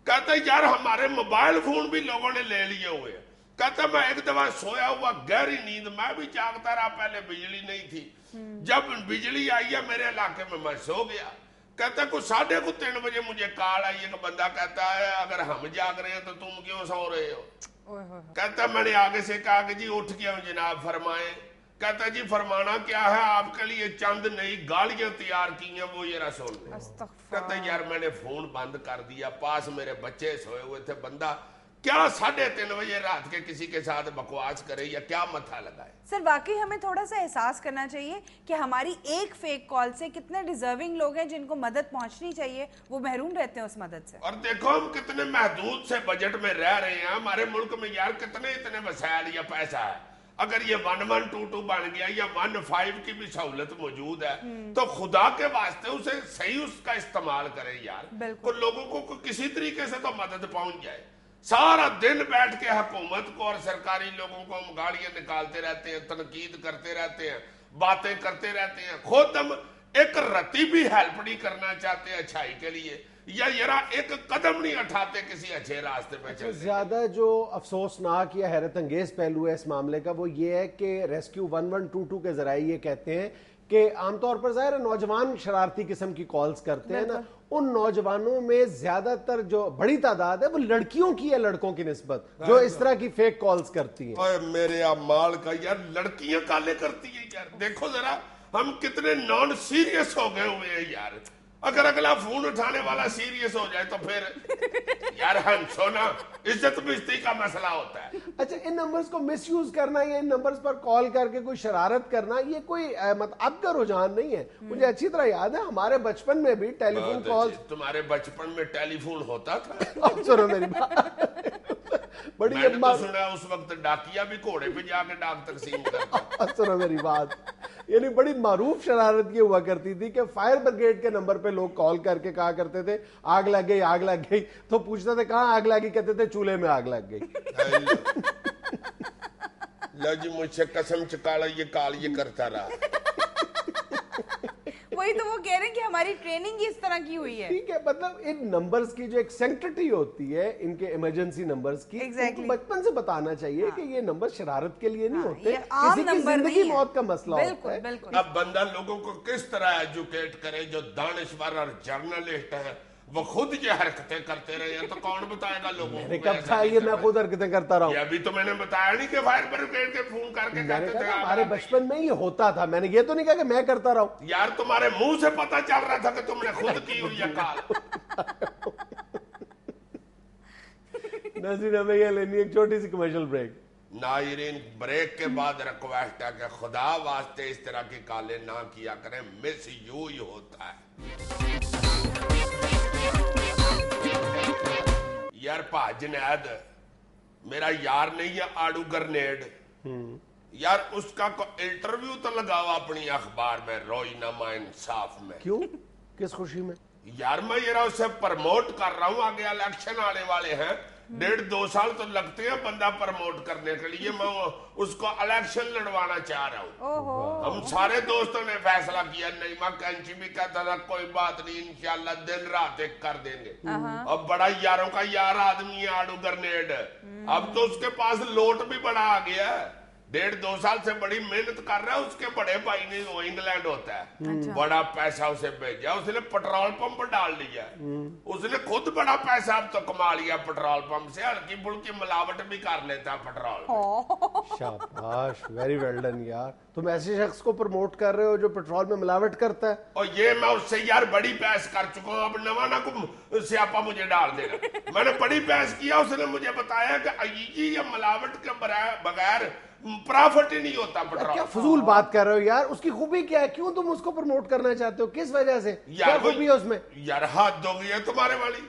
कहता है यार हमारे मोबाइल फोन भी लोगों ने ले लिए हुए। कहता मैं एक दफा सोया हुआ गहरी नींद, मैं भी जागता रहा, पहले बिजली नहीं थी, जब बिजली आई है मेरे इलाके में मैं सो गया। कहता कुछ 3:30 बजे मुझे कॉल आई, एक बंदा कहता है अगर हम जाग रहे हैं तो तुम क्यों सो रहे हो? कहता मैंने आगे से कहा कि जी उठ गया हूं जनाब, फरमाए। कहता जी फरमाना क्या है, आपके लिए चंद नई गालियां तैयार की हैं, वो जरा सुन ले। कहता यार मैंने फोन बंद कर दिया, पास मेरे बच्चे सोए हुए थे, बंदा क्या 3:30 बजे रात के किसी के साथ बकवास करे या क्या मथा लगाए? सर वाकई हमें थोड़ा सा एहसास करना चाहिए कि हमारी एक फेक कॉल से कितने डिजर्विंग लोग हैं जिनको मदद पहुंचनी चाहिए, वो महरूम रहते हैं उस मदद से। और देखो हम कितने महदूद से बजट में रह रहे हैं, हमारे मुल्क में यार कितने इतने वसाइल या पैसा है। अगर ये 1122 बन गया या 15 की भी सहूलत मौजूद है तो खुदा के वास्ते उसे सही उसका इस्तेमाल करें यार, को लोगों को किसी तरीके से तो मदद पहुंच जाए। सारा दिन बैठ के हुकूमत को और सरकारी लोगों को हम गालियां निकालते रहते हैं, तनकीद करते रहते हैं, बातें करते रहते हैं, खुद हम एक रत्ती भी हेल्प नहीं करना चाहते अच्छाई के लिए, या जरा एक कदम नहीं उठाते किसी अच्छे रास्ते पे चलने। ज्यादा जो अफसोसनाक या हैरत अंगेज पहलू है इस मामले का वो ये है कि रेस्क्यू 1122 के जरिए ये कहते हैं कि आमतौर पर ज़ाहिर नौजवान शरारती किस्म की कॉल्स करते हैं ना, उन नौजवानों में ज्यादातर जो बड़ी तादाद है वो लड़कियों की है लड़कों की निस्बत जो इस तरह की फेक कॉल्स करती हैं। ओए मेरे माल का यार लड़कियां काले करती है यार, देखो जरा हम कितने नॉन सीरियस हो गए हुए हैं यार। अगर अगला फोन उठाने वाला सीरियस हो जाए तो फिर यार हंसो ना, इज्जत बेइज्जती का मसला होता है। अच्छा, इन नंबर्स को मिसयूज करना या इन नंबर्स पर कॉल करके कोई शरारत करना ये कोई मतलब अब का रुझान नहीं है। मुझे अच्छी तरह याद है हमारे बचपन में भी टेलीफोन कॉल। तुम्हारे बचपन में टेलीफोन होता था? सुनो मेरी बात, बड़ी मैंने तो सुना उस वक्त डाकिया भी घोड़े पे जाके डाक तकसीम करता। सुनो मेरी बात, यानी बड़ी मारूफ शरारत ये हुआ करती थी कि फायर ब्रिगेड के नंबर पे लोग कॉल करके कहा करते थे आग लग गई, आग लग गई, तो पूछते थे कहाँ आग लगी, कहते थे चूल्हे में आग लग गई। लो जी मुझसे कसम चकाला ये काल ये करता रहा। वही तो वो कह रहे हैं कि हमारी ट्रेनिंग ही इस तरह की हुई है। ठीक है, मतलब इन नंबर्स की जो एक सेंक्टिटी होती है इनके इमरजेंसी नंबर्स की, exactly. बचपन से बताना चाहिए कि ये नंबर शरारत के लिए नहीं होते, किसी की जिंदगी मौत का मसला होता है। बिल्कुल। अब बंदा लोगों को किस तरह एजुकेट करे, जो दानिश्वर और जर्नलिस्ट है वो खुद ये हरकतें करते रहे हैं तो कौन बताएगा लोगों को? कब था ये मैं खुद हरकतें करता रहा हूँ? अभी तो मैंने बताया नहीं कि फायर ब्रिगेड के फोन करके कहते थे हमारे बचपन में ये होता था, मैंने ये तो नहीं कहा कि मैं करता रहा हूँ। यार तुम्हारे मुंह से पता चल रहा था कि तुमने खुद की हुई है काल। नज़ीर हमें ये लेनी एक छोटी सी कमर्शियल ब्रेक। नायरीन ब्रेक के बाद रिक्वेस्ट है कि खुदा वास्ते इस तरह की कालें ना किया करें, मिस यू ही होता है। यार भाजनैद मेरा यार नहीं है आड़ू ग्रनेड, यार उसका इंटरव्यू तो लगाओ अपनी अखबार में, रोजनामा इंसाफ में। क्यों, किस खुशी में? यार मैं ये रहा उसे प्रमोट कर रहा हूँ, आगे इलेक्शन आने वाले हैं, 1.5-2 साल तो लगते हैं बंदा प्रमोट करने के लिए, मैं उसको इलेक्शन लड़वाना चाह रहा हूँ। हम सारे दोस्तों ने फैसला किया, नहीं मैं कैंची भी कहता था कोई बात नहीं इंशाल्लाह दिन रात एक कर देंगे। अब बड़ा यारों का यार आदमी है आड़ू ग्रेनेड, अब तो उसके पास लोट भी बड़ा आ गया है, 1.5-2 साल से बड़ी मेहनत कर रहा है, उसके बड़े भाई ने वो इंग्लैंड होता है, बड़ा पैसा उसे भेजा, उसने पेट्रोल पंप डाल लिया, उसने खुद बड़ा पैसा अब तो कमा लिया पेट्रोल पंप से, हल्की फुल्की मिलावट भी कर लेता पेट्रोल। शाबाश, वेरी वेल डन यार। तुम ऐसे शख्स को प्रमोट कर रहे हो जो पेट्रोल में मिलावट करता है। और ये मैं उससे यार बड़ी बहस कर चुका हूँ, अब नवा को स्यापा मुझे डाल देना। मैंने बड़ी बहस किया, उसने मुझे बताया कि ये मिलावट के बगैर प्रॉफिट ही नहीं होता पेट्रोल। क्या फजूल बात कर रहे हो यार, उसकी खूबी क्या है, क्यों तुम उसको प्रमोट करना चाहते हो, किस वजह से, क्या खूबी है उसमें? यार हाथ हो गई है तुम्हारे वाली,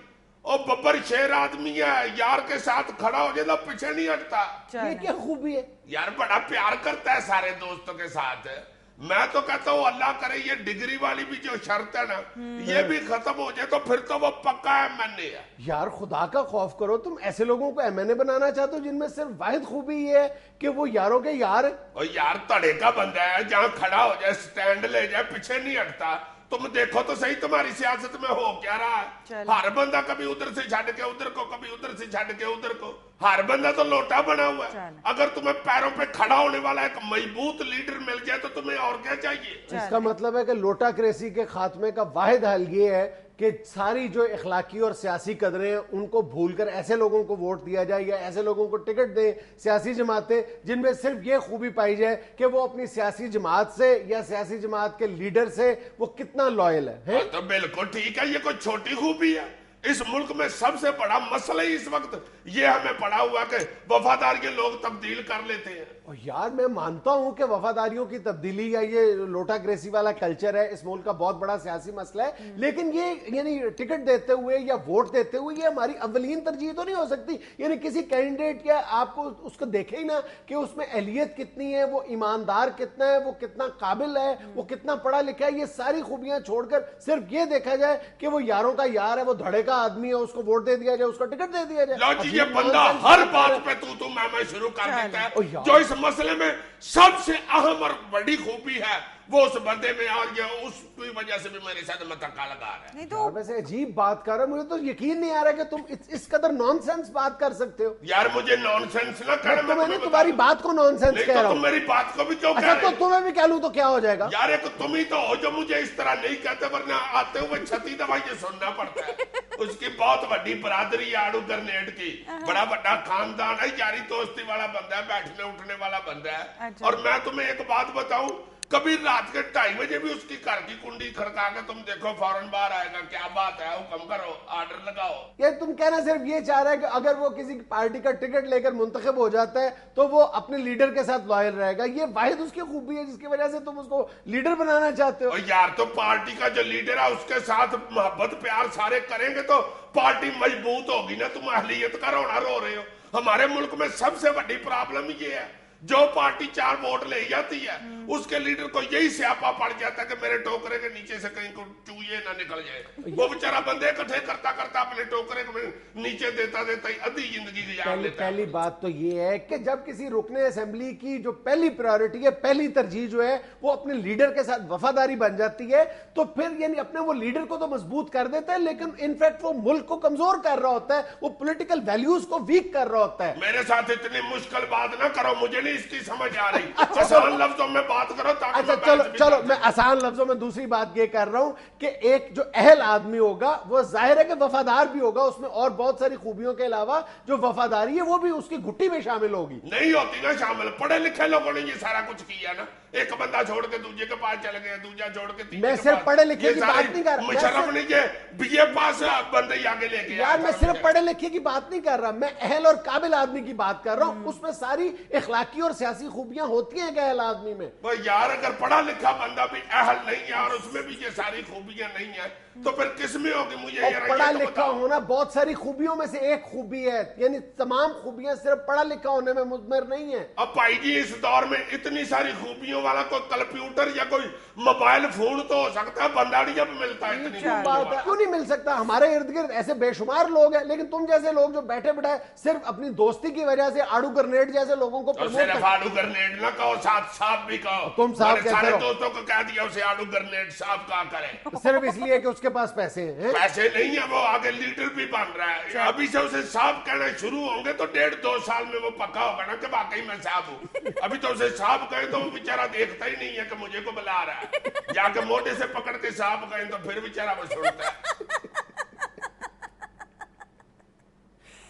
और बब्बर शेर आदमी है, यार के साथ खड़ा हो जाए तो पीछे नहीं हटता। ये क्या खूबी है? यार बड़ा प्यार करता है सारे दोस्तों के साथ। मैं तो कहता हूँ अल्लाह करे ये डिग्री वाली भी जो शर्त है ना, ये भी खत्म हो जाए तो फिर तो वो पक्का एमएनए है। यार खुदा का खौफ करो, तुम ऐसे लोगों को एमएनए बनाना चाहते हो जिनमें सिर्फ वाहिद खूबी ये है कि वो यारों के यार। और यार तड़े का बंदा है, जहाँ खड़ा हो जाए स्टैंड ले जाए पीछे नहीं हटता। तुम देखो तो सही तुम्हारी सियासत में हो क्या रहा है, हर बंदा कभी उधर से छड़ के उधर को, कभी उधर से छड़ के उधर को, हर बंदा तो लोटा बना हुआ है। अगर तुम्हें पैरों पे खड़ा होने वाला एक मजबूत लीडर मिल जाए तो तुम्हें और क्या चाहिए? इसका मतलब है कि लोटाक्रेसी के खात्मे का वाहिद हल ये है कि सारी जो इखलाकी और सियासी कदरें हैं उनको भूलकर ऐसे लोगों को वोट दिया जाए या ऐसे लोगों को टिकट दे सियासी जमातें जिनमें सिर्फ ये खूबी पाई जाए कि वो अपनी सियासी जमात से या सियासी जमात के लीडर से वो कितना लॉयल है? तो बिल्कुल ठीक है, ये कोई छोटी खूबी है? इस मुल्क में सबसे बड़ा मसला ही इस वक्त ये हमें पड़ा हुआ कि वफादार के लोग तब्दील कर लेते हैं। और यार मैं मानता हूं कि वफादारियों की तब्दीली या ये लोटाक्रेसी वाला कल्चर है इस मुल्क का बहुत बड़ा सियासी मसला है, लेकिन ये यानी टिकट देते हुए या वोट देते हुए ये हमारी अव्वलीन तरजीह तो नहीं हो सकती। यानी किसी कैंडिडेट या आपको उसको देखे ही ना कि उसमें अहलियत कितनी है, वो ईमानदार कितना है, वो कितना काबिल है, वो कितना पढ़ा लिखा है, ये सारी खूबियां छोड़कर सिर्फ ये देखा जाए कि वो यारों का यार है, वो धड़े का आदमी है, उसको वोट दे दिया जाए, उसको टिकट दे दिया जाए। ये बंदा हर बात पे तू मैं शुरू कर देता है। जो इस मसले में सबसे अहम और बड़ी खूबी है वो उस बंदे में आ गया, उसकी वजह से भी मेरे साथ मतका लगा रहा है। नहीं तो वैसे अजीब बात कर रहे हो, मुझे तो यकीन नहीं आ रहा कि तुम इस कदर नॉनसेंस बात कर सकते हो। यार मुझे नॉनसेंस ना कर, मैंने तुम्हारी बात को नॉनसेंस कह रहा हूं। तुम मेरी बात को भी क्यों कह रहे हो? तो तुम्हें भी कह लूं तो क्या हो जाएगा? यार एक तुम ही तो हो जो मुझे इस तरह नहीं कहते, वरना आते हुए छती दवाई ये सुनना पड़ता है। उसकी बहुत बड़ी बरादरी है आड़ू ग्रेनेड की, बड़ा बड़ा खानदान है, यारी दोस्ती वाला बंदा है, बैठने उठने वाला बंदा है। और मैं तुम्हें एक बात बताऊं, कभी रात के 2:30 बजे भी उसकी घर की कुंडी खड़का के तुम देखो फौरन बाहर आएगा। क्या बात है, हुक्म करो, आर्डर लगाओ। ये तुम कहना सिर्फ ये चाह रहे हैं कि अगर वो किसी पार्टी का टिकट लेकर मुंतखब हो जाता है तो वो अपने लीडर के साथ लॉयल रहेगा। ये वाहिद उसकी खूबी है जिसकी वजह से तुम उसको लीडर बनाना चाहते हो। और यार तो पार्टी का जो लीडर है उसके साथ मोहब्बत प्यार सारे करेंगे तो पार्टी मजबूत होगी ना। तुम अहलियत का रोना रो रहे हो। हमारे मुल्क में सबसे बड़ी प्रॉब्लम ये है, जो पार्टी 4 वोट ले जाती है उसके लीडर को यही स्यापा पड़ जाता है कि मेरे टोकरे के नीचे से कहीं को चूहे ना निकल जाए। वो बेचारा बंदे इकट्ठे करता करता अपने टोकरे के नीचे देता देता ही आधी जिंदगी गुजार लेता है। पहली बात तो ये है कि जब किसी रुकने असेंबली की जो पहली प्रायोरिटी है, पहली तरजीह जो है वो अपने लीडर के साथ वफादारी बन जाती है, तो फिर यानी अपने वो लीडर को तो मजबूत कर देता है, लेकिन इनफैक्ट वो मुल्क को कमजोर कर रहा होता है, वो पॉलिटिकल वैल्यूज को वीक कर रहा होता है। मेरे साथ इतनी मुश्किल बात ना करो, मुझे नहीं इसकी समझ आ रही। आसान लफ्जों में बात करो ताकि अच्छा चलो मैं आसान लफ्जों में दूसरी बात ये कर रहा हूं कि एक जो अहल आदमी होगा वो जाहिर है कि वफादार भी होगा, उसमें और बहुत सारी खूबियों के अलावा जो वफादारी है वो भी उसकी घुट्टी में शामिल होगी। नहीं होती ना शामिल, पढ़े लिखे लोगों ने ये सारा कुछ किया ना। एक बंदा छोड़ के दूसरे के पास चले गए, दूसरा छोड़ के तीसरे। मैं सिर्फ पढ़े लिखे की बात नहीं कर रहा, मुशर्रफ ने ये बीए पास बंदे आगे लेके यार मैं सिर्फ पढ़े लिखे की बात नहीं कर रहा, मैं अहल और काबिल आदमी की बात कर रहा हूं। उसमें सारी इखलाकी और सियासी खूबियां होती हैं अहल आदमी में। यार अगर पढ़ा लिखा बंदा भी अहल नहीं है और उसमें भी ये सारी खूबियां नहीं है तो फिर किस में होगी? मुझे पढ़ा लिखा होना बहुत सारी खूबियों में से एक खूबी है, यानी तमाम खूबियां सिर्फ पढ़ा लिखा होने में मुज़मर नहीं है। अब भाई जी इस दौर में इतनी सारी खूबियों वाला कोई कंप्यूटर या कोई मोबाइल फोन तो हो सकता है, बंदा नहीं जब मिलता है इतनी दूर बात है, क्यों नहीं मिल सकता? हमारे इर्द गिर्द ऐसे बेशुमार लोग हैं, लेकिन तुम जैसे लोग जो बैठे बैठाए सिर्फ अपनी दोस्ती की वजह से आड़ू ग्रेनेड जैसे लोगों को तो सिर्फ आड़ू ग्रेनेड ना कहो, साथ साफ भी कहो। तुम साफ कहते सारे हो। दोस्तों को कह दिया उसे आड़ू ग्रेनेड साफ कहा करे। सिर्फ इसलिए कि उसके पास पैसे हैं। पैसे नहीं है, वो आगे लीडर भी बन रहा है। अभी से उसे साफ कहना शुरू होंगे तो 1.5-2 साल में वो पक्का होगा ना कि वाकई मैं साफ हूँ। अभी तो उसे साफ कहे तो वो बेचारा देखता ही नहीं है कि मुझे को बुला रहा है। जाके मोटे से पकड़ के साफ कहें तो फिर बेचारा वो सुनता है।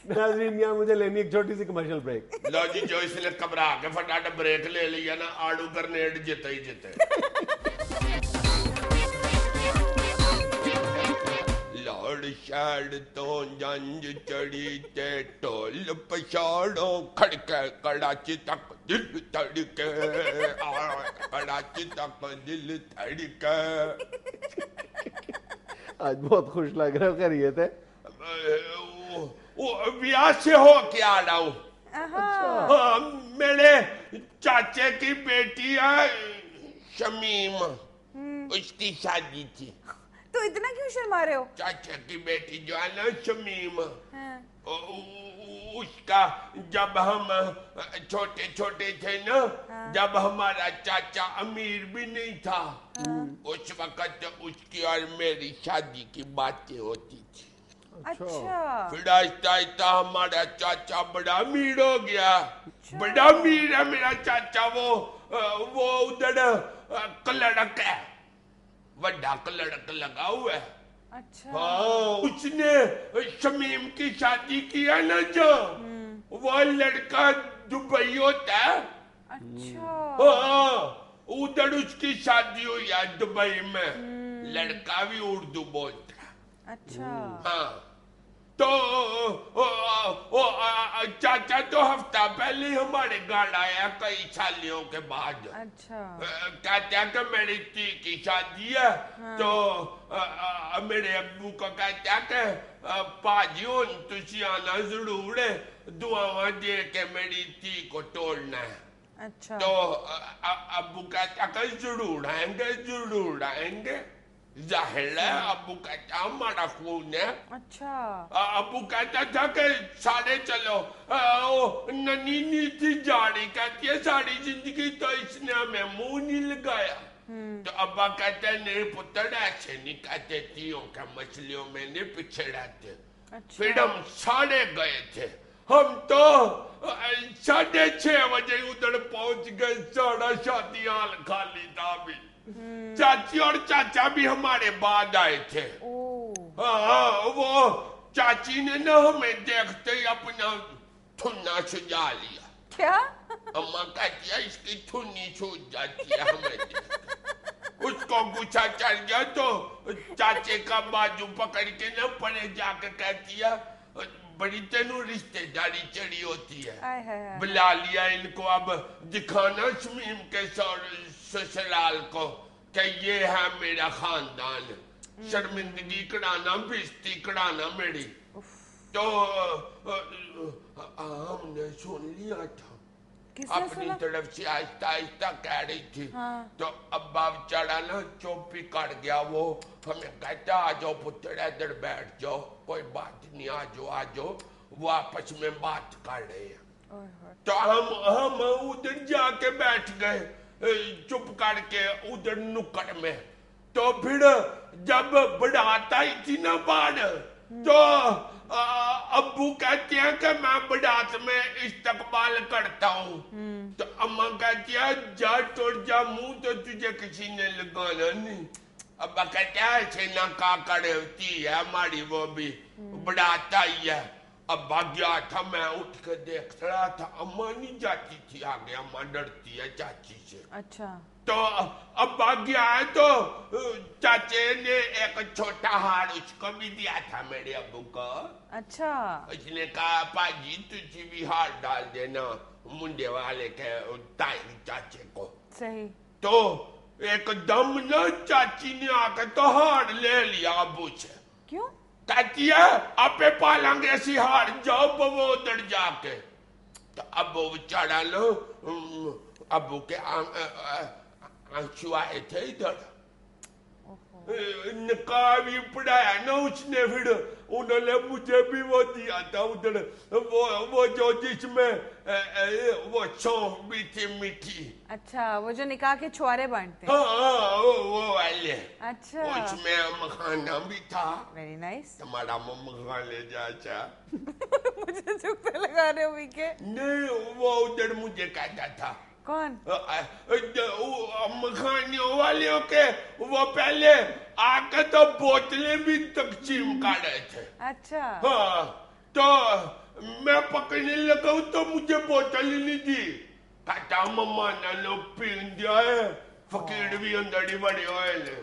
नाज़रीन, यहाँ मुझे लेनी एक छोटी सी कमर्शियल ब्रेक। लो जी, जो इसने घबरा के फटाफट ब्रेक ले लिया ना, आड़ू ग्रेनेड जीते ही जीते। लौड़ शाड़ तो जंज चढ़ी ते टोल पछाड़ो, खड़के कड़ाची तक दिल धड़के, कड़ाची तक दिल धड़के। आज बहुत खुश लग रहे हो, खैरियत है? वो ब्याह से हो क्या आ रहा हूँ। मेरे चाचे की बेटी है शमीम, उसकी शादी थी। तो इतना क्यों शर्मा रहे हो? चाचा की बेटी जो है ना शमीम, उसका जब हम छोटे छोटे थे ना, जब हमारा चाचा अमीर भी नहीं था, उस वक्त उसकी और मेरी शादी की बातें होती थी। अच्छा। फिर आहिस्ता आहिस्ता हमारा चाचा बड़ा अमीर हो गया। बड़ा अमीर है मेरा चाचा। वो उधर कलड़क है, बड़ा कलड़क लगा हुआ है। अच्छा। हाँ, उसने शमीम की शादी की है ना, जो वो लड़का दुबई होता है। अच्छा। हाँ, उधर उसकी शादी हुई है दुबई में। लड़का भी उर्दू बोलता है। अच्छा। हाँ, तो चाचा तो हफ्ता पहले हमारे घर आया कई सालियों के बाद। अच्छा। कहते हैं कि मेरी धी की शादी है। तो मेरे अब्बू को कहते हैं कि पाजी हुन तुसी आना जरूर है, दुआवां दे के मेरी धी को तोड़ना है। अच्छा। तो अब्बू कहते हैं कि जरूर आएंगे, जरूर आएंगे। जाहिर है अब्बू कहता हमारा खून है। अच्छा। अब्बू कहता था कि सारे चलो। ननी नहीं थी जाड़ी, कहती है सारी जिंदगी तो इसने हमें मुंह नहीं लगाया। तो अब्बा कहते हैं नहीं पुत्र, ऐसे नहीं कहते, तीयों के मछलियों में नहीं पीछे रहते। अच्छा। फिर हम सारे गए थे। हम तो 6:30 बजे उधर पहुंच गए। सारा शादी हाल खाली था। अभी चाची और चाचा भी हमारे बाद आए थे। हाँ, वो चाची ने ना हमें देखते ही अपना थुन्ना सुझा लिया। क्या? अम्मा कहती है इसकी थुन्नी सूझ जाती है हमें देख। उसको गुस्सा चढ़ गया तो चाचे का बाजू पकड़ के ना परे जाके कहती है बड़ी तेनू रिश्तेदारी चढ़ी होती है, बुला लिया इनको, अब दिखाना शमीम के ससुराल को कि ये है मेरा खानदान। शर्मिंदगी कराना, बेइज्जती कराना मेरी। तो हमने सुन लिया था, अपनी तरफ से आहिस्ता आहिस्ता कह रही थी। तो अब्बा बेचारा ना चुप ही कर गया। वो हमें कहता आ जाओ पुत्र, इधर बैठ जाओ, कोई बात नहीं, आ जाओ आ जाओ। वो आपस में बात कर रहे हैं। तो हम उधर जाके बैठ गए चुप करके उधर नुक्कड़ में। तो फिर जब बारात आई थी ना बाहर, तो अब्बू कहते हैं कि मैं बारात में इस्तकबाल करता हूँ। तो अम्मा कहती है जा तोड़ जा मुंह, तो तुझे किसी ने लगाना नहीं। अब्बा कहते हैं ऐसे ना का करती है हमारी, वो भी बारात आई है। अब्बा गया था, मैं उठ के देख रहा था, अम्मा नहीं जाती थी आगे, अम्मा डरती है चाची से। अच्छा। तो अब्बा गया है तो चाचे ने एक छोटा हार उसको भी दिया था मेरे अब्बू को। अच्छा। उसने कहा पाजी तुझे भी हार डाल देना मुंडे वाले के ताई चाचे को। सही। तो एकदम ना चाची ने आकर तो हार ले लिया अब्बू से। क्यों? कहती है आपे पालेंगे ऐसी हार, जाओ बबू उधर जाके। तो अब्बू बेचारा लो अब्बू के आंसू आए थे इधर, निकाह भी पढ़ाया ना उसने, फिर उन्होंने मुझे भी वो दिया था उधर, वो जो जिसमें वो सौंफ भी थी मीठी। अच्छा, वो जो निकाह के छुआरे बांटते हैं। हाँ वो वाले। अच्छा, उसमें मखाना भी था। Very nice. तुम्हारा मखा ले जा। मुझे चुपते लगा रहे हो के? नहीं, वो उधर मुझे कहता था। कौन? मखानियों वालियों के वो पहले आके तो बोतलें भी तकसीम कर रहे थे। अच्छा। हाँ, तो मैं पकड़ने लगा तो मुझे बोतल ही नहीं दी। कहता मम्मा ने लो पीन दिया है, फकीर भी अंदर ही बड़े हुए ने।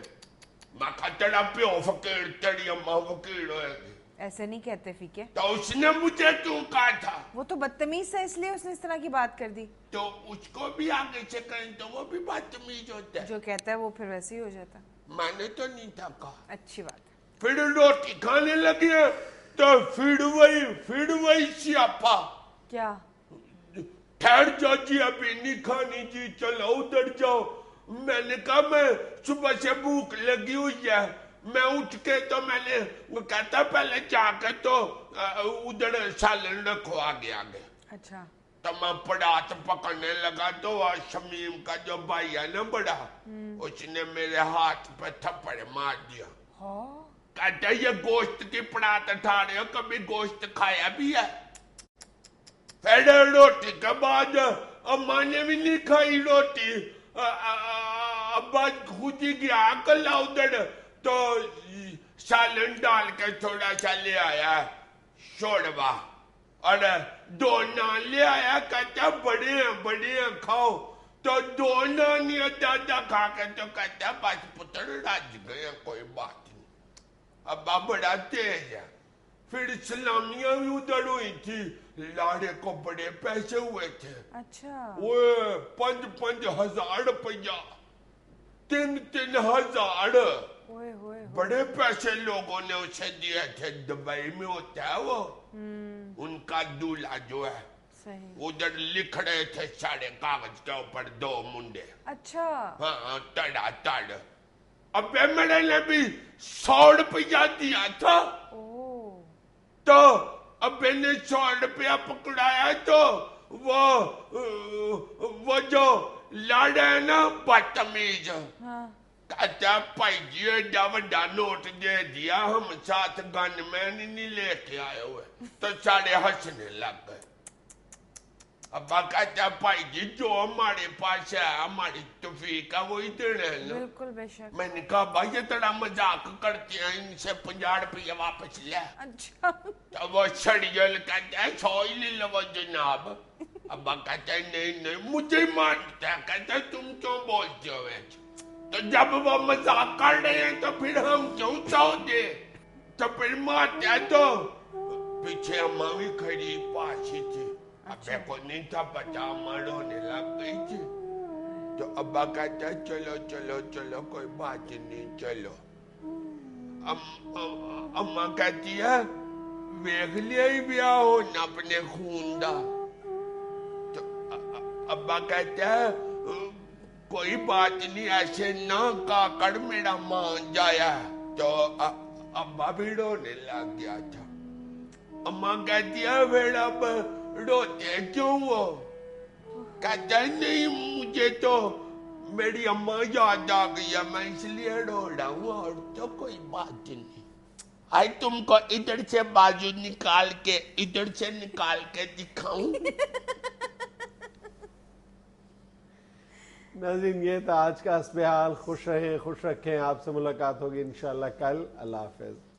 मैं कहता पियो फकीर, तेरी अम्मा फकीर होएगी। ऐसे नहीं कहते फीके। तो उसने मुझे क्यों कहा था? वो तो बदतमीज है, इसलिए उसने इस तरह की बात कर दी। तो उसको भी आगे से कहें तो वो भी बदतमीज होता है। जो कहता है वो फिर वैसे ही हो जाता। मैंने तो नहीं था कहा। अच्छी बात है। फिर रोटी खाने लगे तो फिर वही सियापा। क्या? ठहर जाओ जी, अभी नहीं खानी जी, चलो उधर जाओ। मैंने कहा मैं सुबह से भूख लगी हुई है। मैं उठ के तो मैंने कहता पहले जाके तो उधर सालन रखो आगे। अच्छा। तो मैं पड़ात पकड़ने लगा तो शमीम का जो भाई है ना बड़ा, उसने मेरे हाथ पे थप्पड़ मार दिया। कहता ये गोश्त की पड़ात उठा रहे हो, कभी गोश्त खाया भी है? फिर रोटी के बाद अम्मा ने भी नहीं खाई रोटी। अब्बा खुद ही गया कल उधर तो सालन डाल के थोड़ा सा ले आया शोरबा और 2 नान ले आया। कहता बड़े हैं खाओ। तो 2 नान या दादा खा के तो कहता बस पुत्र राज गए, कोई बात नहीं। अब्बा बड़ा तेज है। फिर सलामियां भी उधर हुई थी, लाड़े को बड़े पैसे हुए थे। अच्छा। वो 5-5 हजार रुपया, 3-3 हजार, बड़े पैसे लोगों ने उसे दिए थे। दुबई में होता है वो, उनका दूल्हा जो है। सही। उधर लिख रहे थे सारे कागज के ऊपर 2 मुंडे। अच्छा। हाँ, तड़। अबे मैंने ने भी 100 रुपया दिया था। तो अबे ने 100 रुपया पकड़ाया तो वो जो लाड़ा है ना बदतमीज, कहता भाई जी एडा वड्डा नोट दे दिया, हम साथ गनमैन नहीं लेके आए हुए। तो सारे हंसने लग गए। अब्बा कहता भाई जी जो हमारे पास है, हमारी तौफीक है वही देना है ना। बिल्कुल बेशक। मैंने कहा भाई ये तेरा मजाक करते हैं, इनसे 50 रुपया वापस ले। अच्छा। तो वो छड़ियल कहता है 100 ही ले लो जनाब। अब्बा कहता है नहीं मुझे मानता है। कहता है तुम क्यों बोलते हो? तो जब वो मजाक कर रहे हैं तो फिर हम क्यों 100 दे? तो फिर मारते हैं। तो पीछे अम्मा भी खड़ी पास ही थी। अब्बे को नहीं था पता, अम्मा रोने लग गई थी। तो अब्बा कहता है चलो कोई बात नहीं चलो। अम्मा कहती है वेख लिया ही ब्याह हो न अपने खून दा। तो अब्बा कहता है कोई बात नहीं, ऐसे ना काकड़ मेरा मान जाया। तो अब्बा भी रोने लग गया था। अम्मा कहती है फिर अब रोते क्यों हो? कहता नहीं मुझे तो मेरी अम्मा याद आ गई है, मैं इसलिए रो रहा हूँ, और तो कोई बात नहीं। आई तुमको इधर से बाजू निकाल के इधर से निकाल के दिखाऊं? नाज़रीन ये था आज का हस्बे हाल। खुश रहें, खुश रखें। आपसे मुलाकात होगी इंशाल्लाह कल। अल्लाह हाफ़िज़।